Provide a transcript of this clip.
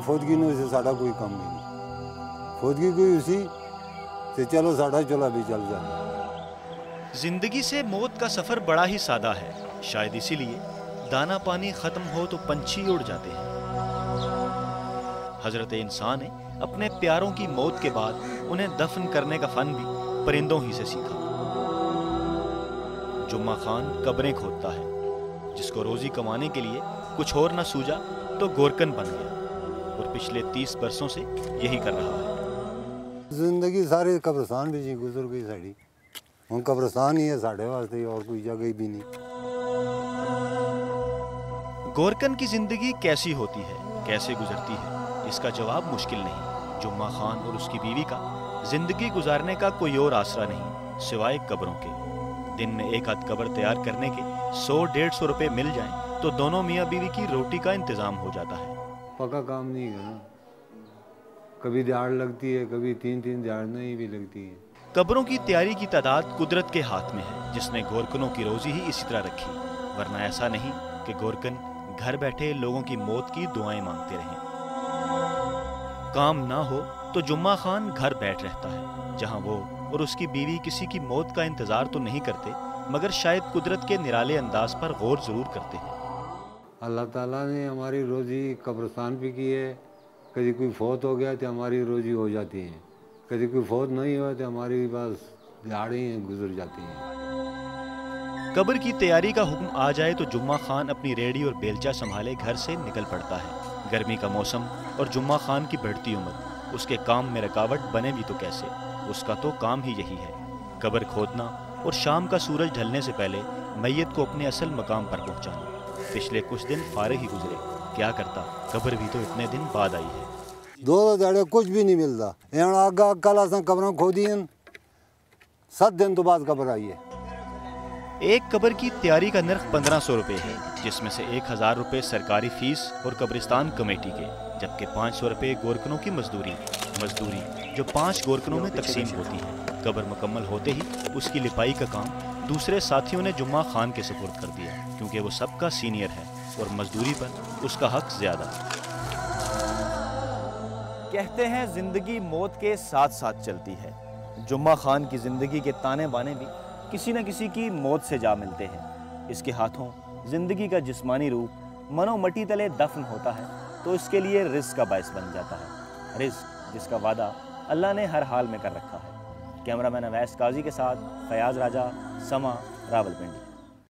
फौदगी ने उसे साड़ा कोई काम नहीं, फौदगी कोई उसी से चलो साड़ा चला भी चल जाए। जिंदगी से मौत का सफर बड़ा ही सादा है, शायद इसीलिए दाना पानी खत्म हो तो पंछी उड़ जाते हैं। हजरत इंसान ने अपने प्यारों की मौत के बाद उन्हें दफन करने का फन भी परिंदों ही से सीखा। जुम्मा खान कब्रें खोदता है, जिसको रोजी कमाने के लिए कुछ और न सूझा तो गोरकन बन गया और पिछले 30 बरसों से यही कर रहा है। जिंदगी सारे कब्रिस्तान भी गुजर गई साड़ी, हम कब्रिस्तान ही है साढ़े वास्ते और कोई जगह भी नहीं। गोरकन की जिंदगी कैसी होती है, कैसे गुजरती है, इसका जवाब मुश्किल नहीं। जुम्मा खान और उसकी बीवी का जिंदगी गुजारने का कोई और आसरा नहीं सिवाय कब्रों के। दिन में एक आध कब्र तैयार करने के 100-150 रुपए मिल जाएं तो दोनों मियाँ बीवी की रोटी का इंतजाम हो जाता है। पक्का काम नहीं है ना, कभी दिहाड़ लगती है, कभी 3-3 दिहाड़ नहीं भी लगती है। कब्रों की तैयारी की तादाद कुदरत के हाथ में है, जिसने गोरकनों की रोजी ही इसी तरह रखी, वरना ऐसा नहीं कि गोरकन घर बैठे लोगों की मौत की दुआएं मांगते रहें। काम ना हो तो जुम्मा खान घर बैठ रहता है, जहां वो और उसकी बीवी किसी की मौत का इंतजार तो नहीं करते, मगर शायद कुदरत के निराले अंदाज पर गौर जरूर करते हैं। अल्लाह ताला ने हमारी रोजी कब्रिस्तान पे की है, कभी कोई फौत हो गया तो हमारी रोजी हो जाती है, कभी कोई फौत नहीं हुआ तो हमारी बस दिहाड़ें गुजर जाती हैं। कब्र की तैयारी का हुक्म आ जाए तो जुम्मा खान अपनी रेडी और बेलचा संभाले घर से निकल पड़ता है। गर्मी का मौसम और जुम्मा खान की बढ़ती उम्र उसके काम में रुकावट बने भी तो कैसे, उसका तो काम ही यही है, कब्र खोदना और शाम का सूरज ढलने से पहले मैयत को अपने असल मकाम पर पहुंचाना। पिछले कुछ दिन फारिग ही गुजरे, क्या करता, कब्र भी तो इतने दिन बाद आई है। 2 दिहाड़े कुछ भी नहीं मिलता, आगा कल अस कब्र खोदी 7 दिन तो बाद कब्र आई है। एक कब्र की तैयारी का नर्ख 1500 रुपये है, जिसमें से 1000 रुपये सरकारी फीस और कब्रिस्तान कमेटी के, जबकि 500 रुपये गोरकनों की मजदूरी जो 5 गोरकनों में तकसीम होती है। कब्र मुकम्मल होते ही उसकी लिपाई का काम दूसरे साथियों ने जुम्मा खान के सुपुर्द कर दिया, क्योंकि वो सबका सीनियर है और मजदूरी पर उसका हक ज्यादा। कहते हैं जिंदगी मौत के साथ साथ चलती है। जुम्मा खान की जिंदगी के ताने बाने भी किसी न किसी की मौत से जा मिलते हैं। इसके हाथों जिंदगी का जिस्मानी रूप मनो मटी तले दफन होता है तो इसके लिए रिस्क का बायस बन जाता है, रिस्क जिसका वादा अल्लाह ने हर हाल में कर रखा है। कैमरामैन अवैस काजी के साथ फयाज राजा, समा, रावलपिंडी।